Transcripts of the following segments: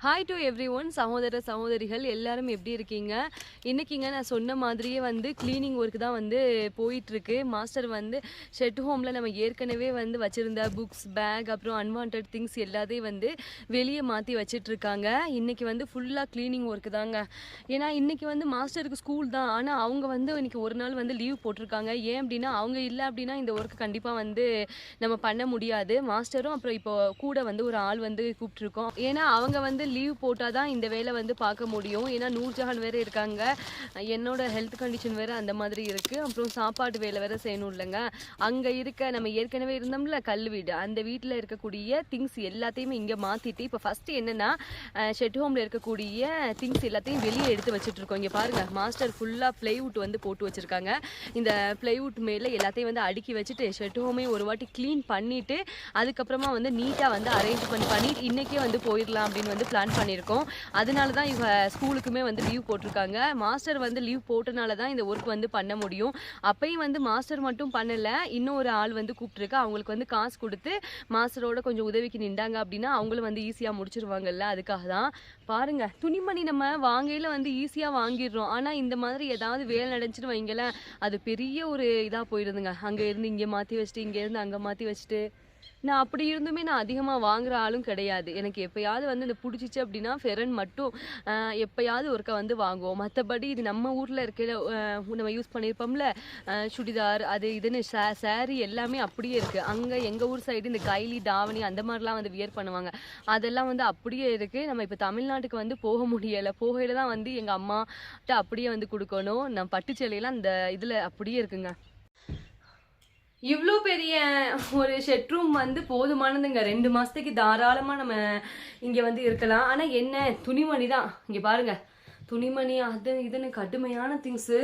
Hi to every one சகோதர சகோதரிகள் எல்லாரும் எப்படி இருக்கீங்க? இன்றைக்கிங்க நான் சொன்ன மாதிரியே வந்து க்ளீனிங் ஒர்க் தான் வந்து போயிட்டுருக்கு. மாஸ்டர் வந்து ஷெட் ஹோமில் நம்ம ஏற்கனவே வந்து வச்சுருந்த புக்ஸ், பேக், அப்புறம் அன்வான்ட் திங்ஸ் எல்லாத்தையும் வந்து வெளியே மாற்றி வச்சிட்ருக்காங்க. இன்றைக்கி வந்து ஃபுல்லாக க்ளீனிங் ஒர்க்கு தாங்க. ஏன்னா இன்றைக்கி வந்து மாஸ்டருக்கு ஸ்கூல் தான், ஆனால் அவங்க வந்து இன்றைக்கி ஒரு நாள் வந்து லீவ் போட்டிருக்காங்க. ஏன் அப்படின்னா அவங்க இல்லை அப்படின்னா இந்த ஒர்க்கு கண்டிப்பாக வந்து நம்ம பண்ண முடியாது. மாஸ்டரும் அப்புறம் இப்போ கூட வந்து ஒரு ஆள் வந்து கூப்பிட்ருக்கோம். ஏன்னா அவங்க வந்து லீவ் போட்டால் தான் இந்த வேலை வந்து பார்க்க முடியும். ஏன்னா நூர்ஜஹான் வேறு இருக்காங்க, என்னோட ஹெல்த் கண்டிஷன் வேறு அந்த மாதிரி இருக்குது, அப்புறம் சாப்பாடு வேலை வேறு செய்யணும் இல்லைங்க. அங்கே இருக்க நம்ம ஏற்கனவே இருந்தோம்ல கல் வீடு, அந்த வீட்டில் இருக்கக்கூடிய திங்ஸ் எல்லாத்தையுமே இங்கே மாற்றிட்டு இப்போ ஃபஸ்ட்டு என்னென்னா ஷெட் ஹோமில் இருக்கக்கூடிய திங்ஸ் எல்லாத்தையும் வெளியே எடுத்து வச்சுட்ருக்கோம். இங்கே பாருங்கள், மாஸ்டர் ஃபுல்லாக ப்ளைவுட் வந்து போட்டு வச்சுருக்காங்க. இந்த ப்ளைவுட் மேலே எல்லாத்தையும் வந்து அடுக்கி வச்சுட்டு ஷெட் ஹோமே ஒரு வாட்டி க்ளீன் பண்ணிவிட்டு அதுக்கப்புறமா வந்து நீட்டாக வந்து அரேஞ்ச் பண்ணி இன்றைக்கே வந்து போயிடலாம் அப்படின்னு வந்து பிளான் பண்ணியிருக்கோம். அதனால தான் இவங்க ஸ்கூலுக்குமே வந்து லீவ் போட்டிருக்காங்க. மாஸ்டர் வந்து லீவ் போட்டனால தான் இந்த ஒர்க் வந்து பண்ண முடியும். அப்பயும் வந்து மாஸ்டர் மட்டும் பண்ணலை, இன்னும் ஒரு ஆள் வந்து கூப்பிட்டுருக்கு. அவங்களுக்கு வந்து காசு கொடுத்து மாஸ்டரோட கொஞ்சம் உதவிக்கு நின்றாங்க அப்படின்னா அவங்களும் வந்து ஈஸியாக முடிச்சிருவாங்கல்ல, அதுக்காக தான். பாருங்க, துணிமணி நம்ம வாங்கையில் வந்து ஈஸியாக வாங்கிடுறோம், ஆனால் இந்த மாதிரி ஏதாவது வேலை நடந்துச்சுன்னு வைங்களேன், அது பெரிய ஒரு இதாக போயிடுதுங்க. அங்கே இருந்து இங்கே மாற்றி வச்சுட்டு இங்கே இருந்து அங்கே மாற்றி வச்சுட்டு. நான் அப்படி இருந்துமே நான் அதிகமாக வாங்குற ஆளும் கிடையாது. எனக்கு எப்போயாவது வந்து இந்த பிடிச்சிச்சு அப்படின்னா ஃபெரன் மட்டும் எப்போயாவது ஒருக்கா வந்து வாங்குவோம். மற்றபடி இது நம்ம ஊரில் இருக்கிற நம்ம யூஸ் பண்ணியிருப்போம்ல சுடிதார், அது இதுன்னு சாரீ எல்லாமே அப்படியே இருக்குது. அங்கே எங்கள் ஊர் சைடு இந்த கைலி, தாவணி அந்த மாதிரிலாம் வந்து வியர் பண்ணுவாங்க, அதெல்லாம் வந்து அப்படியே இருக்குது. நம்ம இப்போ தமிழ்நாட்டுக்கு வந்து போக முடியலை, போகையில் தான் வந்து எங்கள் அம்மாட்ட அப்படியே வந்து கொடுக்கணும். நான் பட்டுச்சேலையெல்லாம் இந்த இதில் அப்படியே இருக்குங்க. இவ்வளோ பெரிய ஒரு ஷெட் ரூம் வந்து போதுமானதுங்க. 2 மாதத்துக்கு தாராளமாக நம்ம இங்கே வந்து இருக்கலாம். ஆனால் என்ன, துணிமணி தான். இங்கே பாருங்கள், துணிமணி அது இதுன்னு கடுமையான திங்ஸு.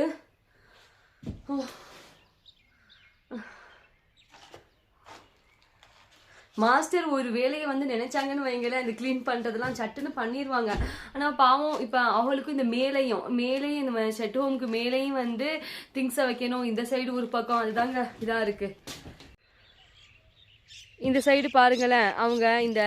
மாஸ்டர் ஒரு வேலையை வந்து நினைச்சாங்கன்னு வைங்களேன், இந்த க்ளீன் பண்ணுறதெல்லாம் சட்டுன்னு பண்ணிடுவாங்க. ஆனால் பாவம் இப்போ அவங்களுக்கும் இந்த மேலேயும் இந்த ஷெட் ஹோமுக்கு மேலேயும் வந்து திங்ஸை வைக்கணும். இந்த சைடு ஒரு பக்கம் அதுதாங்க இதாக இருக்குது. இந்த சைடு பாருங்களேன், அவங்க இந்த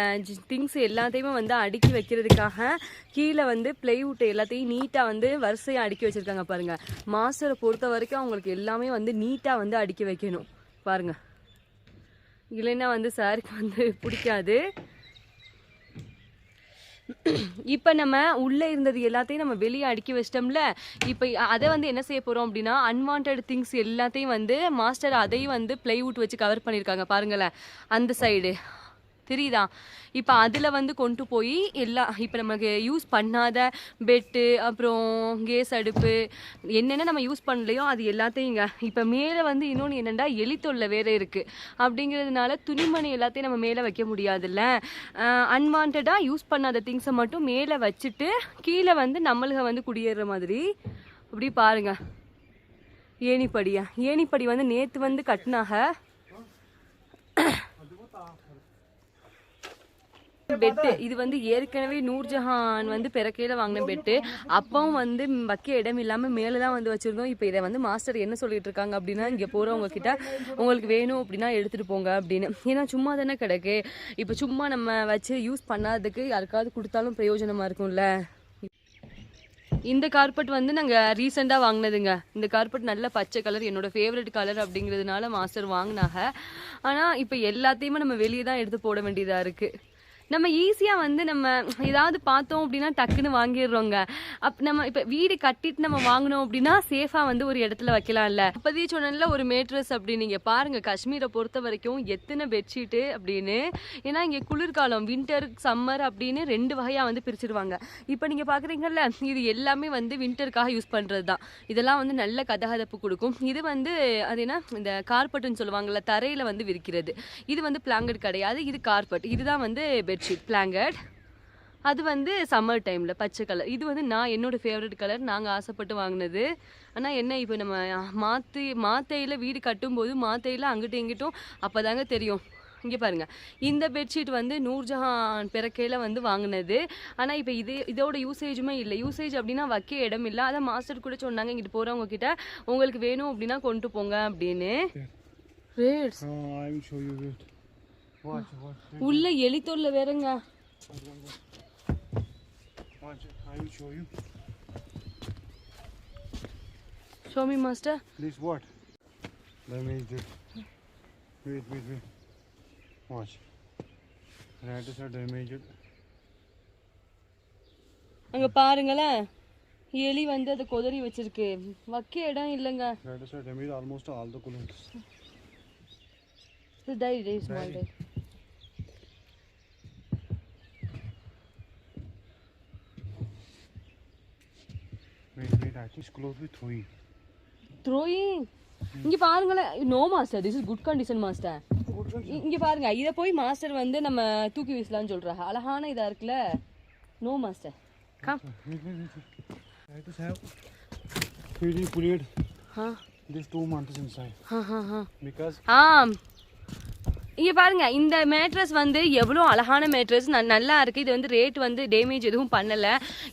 திங்ஸ் எல்லாத்தையுமே வந்து அடுக்கி வைக்கிறதுக்காக கீழே வந்து ப்ளைவுட் எல்லாத்தையும் நீட்டாக வந்து வரிசையாக அடுக்கி வச்சுருக்காங்க. பாருங்கள், மாஸ்டரை பொறுத்த வரைக்கும் அவங்களுக்கு எல்லாமே வந்து நீட்டாக வந்து அடுக்கி வைக்கணும். பாருங்கள், இல்லைன்னா வந்து சாருக்கு வந்து பிடிக்காது. இப்போ நம்ம உள்ளே இருந்தது எல்லாத்தையும் நம்ம வெளியே அடுக்கி வச்சிட்டோம்ல, இப்போ அதை வந்து என்ன செய்ய போகிறோம் அப்படின்னா அன்வான்ட் திங்ஸ் எல்லாத்தையும் வந்து மாஸ்டர் அதையும் வந்து ப்ளைவுட் வச்சு கவர் பண்ணியிருக்காங்க. பாருங்களேன், அந்த சைடு தெரியுதா? இப்போ அதில் வந்து கொண்டு போய் எல்லாம் இப்போ நமக்கு யூஸ் பண்ணாத பெட்டு, அப்புறம் கேஸ் அடுப்பு, என்னென்ன நம்ம யூஸ் பண்ணலையோ அது எல்லாத்தையுங்க. இப்போ மேலே வந்து இன்னொன்று என்னென்னா எலித்தொல்லை வேறு இருக்குது. அப்படிங்கிறதுனால துணிமணி எல்லாத்தையும் நம்ம மேலே வைக்க முடியாதுல்ல. அன்வான்டாக யூஸ் பண்ணாத திங்ஸை மட்டும் மேலே வச்சுட்டு கீழே வந்து நம்மளுக வந்து குடியேற மாதிரி. அப்படி பாருங்க, ஏணிப்படி வந்து நேற்று வந்து கட்டினாக. பெட்டு இது வந்து ஏற்கனவே நூர்ஜஹான் வந்து பிறக்கையில வாங்கின பெட்டு. அப்பவும் வந்து வைக்க இடம் இல்லாமல் மேலே தான் வந்து வச்சுருந்தோம். இப்போ இதை வந்து மாஸ்டர் என்ன சொல்லிட்டு இருக்காங்க அப்படின்னா, இங்கே போகிறவங்க கிட்ட உங்களுக்கு வேணும் அப்படின்னா எடுத்துகிட்டு போங்க அப்படின்னு. ஏன்னா சும்மா தானே கிடக்கு, இப்போ சும்மா நம்ம வச்சு யூஸ் பண்ணாததுக்கு யாருக்காவது கொடுத்தாலும் பிரயோஜனமாக இருக்கும்ல. இந்த கார்பெட் வந்து நாங்கள் ரீசெண்டாக வாங்கினதுங்க. இந்த கார்பெட் நல்ல பச்சை கலர், என்னோட ஃபேவரட் கலர் அப்படிங்கிறதுனால மாஸ்டர் வாங்கினாங்க. ஆனால் இப்போ எல்லாத்தையுமே நம்ம வெளியே தான் எடுத்து போட வேண்டியதாக இருக்குது. நம்ம ஈஸியாக வந்து நம்ம ஏதாவது பார்த்தோம் அப்படின்னா டக்குன்னு வாங்கிடுறோங்க. நம்ம இப்போ வீடு கட்டிட்டு நம்ம வாங்கினோம் அப்படின்னா சேஃபாக வந்து ஒரு இடத்துல வைக்கலாம்ல. அப்போதே சொன்னல ஒரு மேட்ரஸ் அப்படின்னு. நீங்கள் பாருங்கள், காஷ்மீரை பொறுத்த வரைக்கும் எத்தனை பெட்ஷீட்டு அப்படின்னு. ஏன்னா இங்கே குளிர்காலம், வின்டர், சம்மர் அப்படின்னு 2 வகையாக வந்து பிரிச்சிருவாங்க. இப்போ நீங்கள் பார்க்குறீங்கல்ல, இது எல்லாமே வந்து வின்டருக்காக யூஸ் பண்ணுறது தான். இதெல்லாம் வந்து நல்ல கதகதப்பு கொடுக்கும். இது வந்து அது என்ன, இந்த கார்பெட்டுன்னு சொல்லுவாங்கள்ல, தரையில் வந்து விரிக்கிறது. இது வந்து பிளாங்கட் கிடையாது, இது கார்பெட். இதுதான் வந்து பெட்ஷீட் பிளாங்கட். அது வந்து சம்மர் டைமில் பச்சை கலர். இது வந்து என்னோட ஃபேவரட் கலர், நாங்கள் ஆசைப்பட்டு வாங்கினது. ஆனால் என்ன, இப்போ நம்ம மாத்தையில் வீடு கட்டும்போது மாத்தையில் அங்கிட்டும் இங்கிட்டும் அப்போ தாங்க தெரியும். இங்கே பாருங்கள், இந்த பெட்ஷீட் வந்து நூர்ஜஹான் பிறக்கையில் வந்து வாங்கினது. ஆனால் இப்போ இதோட யூசேஜுமே இல்லை. யூசேஜ் அப்படின்னா வைக்க இடம் இல்லை. அதான் மாஸ்டர் கூட சொன்னாங்க, இங்கிட்டு போகிறவங்க கிட்ட உங்களுக்கு வேணும் அப்படின்னா கொண்டு போங்க அப்படின்னு. உள்ள எலித்தொல்லை வேறங்க. Watch it. I will show you. Show me, master. This what? Damaged it. Wait. Watch. Rats are damaged. அங்க பாருங்களேன், எலி வந்து அதை கொதறி வச்சிருக்கு. வைக்க இடம் இல்லைங்க. Rats are damaged almost all the columns. This diary is small diary. Wait. I think it's close with throwing. Throwing. இங்க பாருங்களேன். No master, this is good condition master. இங்க பாருங்க, இத போய் மாஸ்டர் வந்து நம்ம தூக்கி வீசலாம்னு சொல்றாங்க. அழகான இதா இருக்குல. No master. Come. I just have feeding period. Huh? This 2 months inside. Because இங்க பாருங்க, இந்த மேட்ரஸ் வந்து எவ்வளோ அழகான மேட்ரஸ், நல்லா இருக்கு. இது வந்து ரேட் வந்து டேமேஜ் எதுவும் பண்ணல.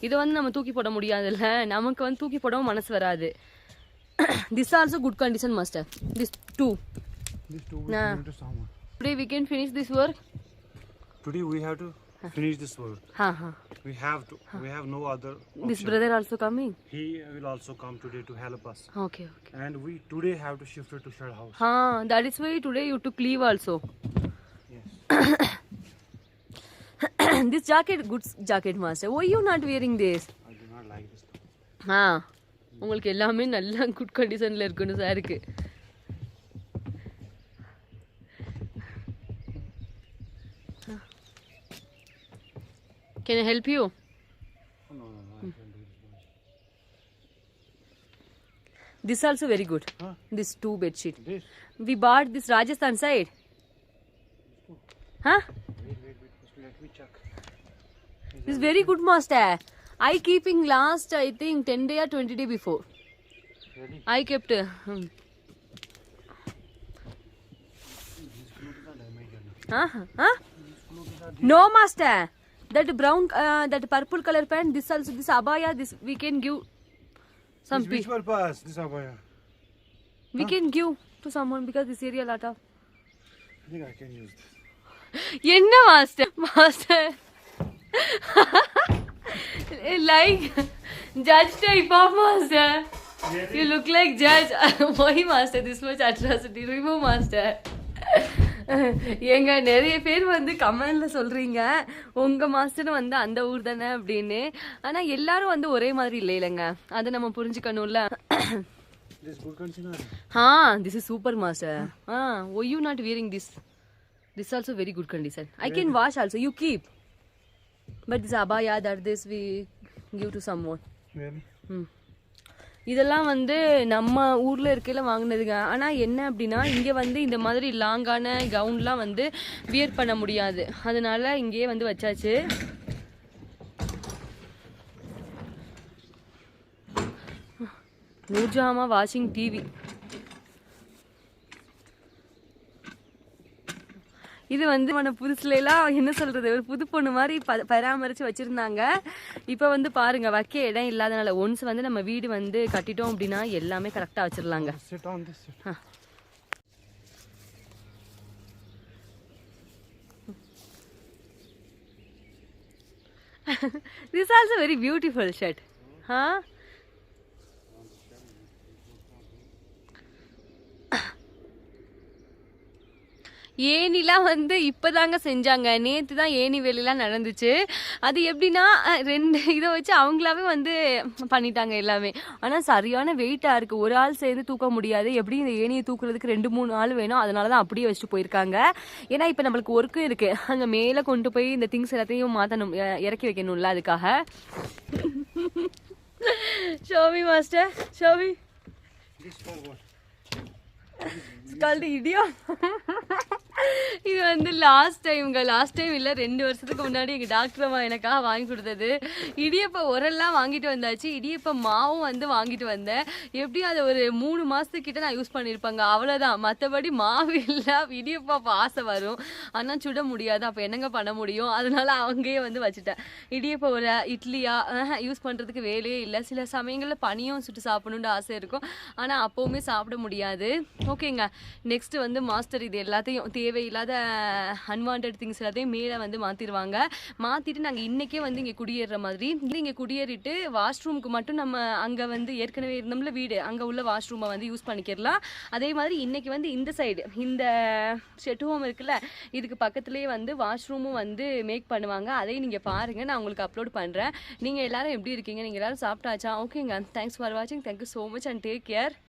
இதை வந்து நம்ம தூக்கி போட முடியாதுல்ல, நமக்கு வந்து தூக்கி போடவும் மனசு வராது. This also good condition, master. This two. This two we going to someone. Today we can finish this work. Today we have to finish this work. We have to. We have no other option. This brother also coming. He will also come today to help us. Okay. And we today have to shift it to shed house. That is why today you took leave also. Yes. This jacket, good jacket, master. Why you not wearing this? I do not like this. உங்களுக்கு எல்லாமே நல்ல good கண்டிஷன்ல இருக்குன்னு சாருக்கு. Can I help you? No. I can do this. This also very good. This two bed sheet. This? We bought this Rajasthan side. Wait. Let me check. This is very good, master. I keeping last, I think 10 day or 20 day before. Really? I kept. These clothes are damaged. No, master. That brown, that purple color pant. This also, this abaya. This we can give some. Which purpose? This abaya. We can give to someone because this area lot of. I think I can use this. Yenna, master. Like judge type of master. Really? You look like judge. Why master? This much atrocity. Remove master. எங்க நிறைய பேர் வந்து கமெண்ட்ல சொல்றீங்க உங்க master வந்து அந்த ஊர் தானே அப்படின்னு. ஆனா எல்லாரும் வந்து ஒரே மாதிரி இல்லைங்க, அதை நம்ம புரிஞ்சுக்கணும்ல. This is super master. Why you not wearing this? This also very good condition. I can wash also. You keep. But this abaya, that this we give to someone. Really? இதெல்லாம் வந்து நம்ம ஊர்ல இருக்கையில வாங்கினதுங்க. ஆனா என்ன அப்படின்னா, இங்க வந்து இந்த மாதிரி லாங்கான கவுன்லாம் வந்து வியர் பண்ண முடியாது, அதனால இங்கேயே வந்து வச்சாச்சு. நூர்ஜாமா வாஷிங் டிவி. இது வந்து మన புதுசுலாம் என்ன சொல்றது, ஒரு புது பொண்ணு மாதிரி பராமரிச்சு வச்சிருந்தாங்க. இப்போ வந்து பாருங்க, வைக்க இடம் இல்லாதனால ஒன்ஸ் வந்து நம்ம வீடு வந்து கட்டிட்டோம் அப்படின்னா எல்லாமே கரெக்டா வச்சிடலாங்க. This also very beautiful shirt. ஏனிலாம் வந்து இப்போதாங்க செஞ்சாங்க, நேற்று தான் ஏனி வேலையெல்லாம் நடந்துச்சு. அது எப்படின்னா 2 இதை வச்சு அவங்களாவே வந்து பண்ணிட்டாங்க எல்லாமே. ஆனால் சரியான வெயிட்டாக இருக்குது, ஒரு ஆள் சேர்ந்து தூக்க முடியாது. எப்படி இந்த ஏனியை தூக்குறதுக்கு 2-3 ஆள் வேணும், அதனால தான் அப்படியே வச்சுட்டு போயிருக்காங்க. ஏன்னா இப்போ நம்மளுக்கு ஒர்க்கும் இருக்குது, அங்கே மேலே கொண்டு போய் இந்த திங்ஸ் எல்லாத்தையும் மாற்றணும், இறக்கி வைக்கணும்ல, அதுக்காக. Xiaomi master, Xiaomi. called idiom. இது வந்து லாஸ்ட் டைம் இல்லை 2 வருஷத்துக்கு முன்னாடி எங்கள் டாக்டர் அம்மா எனக்காக வாங்கி கொடுத்தது. இடியப்ப உரெல்லாம் வாங்கிட்டு வந்தாச்சு, இடியப்ப மாவும் வந்து வாங்கிட்டு வந்தேன். எப்படியும் அதை ஒரு 3 மாதத்துக்கிட்ட நான் யூஸ் பண்ணியிருப்பாங்க, அவ்வளோதான். மற்றபடி மாவு இல்லை, இடியப்பா ஆசை வரும், ஆனால் சுட முடியாது. அப்போ என்னங்க பண்ண முடியும், அதனால அங்கேயே வந்து வச்சுட்டேன். இடியப்ப ஒரு இட்லியா யூஸ் பண்ணுறதுக்கு வேலையே இல்லை. சில சமயங்களில் பனியும் சுட்டு சாப்பிடணுன்னு ஆசை இருக்கும், ஆனால் அப்போவுமே சாப்பிட முடியாது. ஓகேங்க. நெக்ஸ்ட் வந்து மாஸ்டர் இது எல்லாத்தையும் தேவையில்லாத அன்வான்ட் திங்ஸ் எல்லாத்தையும் மேலே வந்து மாற்றிடுவாங்க. மாற்றிட்டு நாங்கள் இன்றைக்கே வந்து இங்கே குடியேறுற மாதிரி இங்கே குடியேறிட்டு வாஷ்ரூமுக்கு மட்டும் நம்ம அங்கே வந்து ஏற்கனவே இருந்தோம்ல வீடு, அங்கே உள்ள வாஷ்ரூமை வந்து யூஸ் பண்ணிக்கிறலாம். அதே மாதிரி இன்றைக்கி வந்து இந்த சைடு இந்த ஷெட் ஹோம் இருக்குல்ல, இதுக்கு பக்கத்துலேயே வந்து வாஷ்ரூமும் வந்து மேக் பண்ணுவாங்க. அதையும் நீங்கள் பாருங்கள், நான் உங்களுக்கு அப்லோட் பண்ணுறேன். நீங்கள் எல்லோரும் எப்படி இருக்கீங்க? நீங்கள் எல்லோரும் சாப்பிட்டாச்சா? ஓகேங்க. தேங்க்ஸ் ஃபார் வாட்சிங். Thank you so much and take care.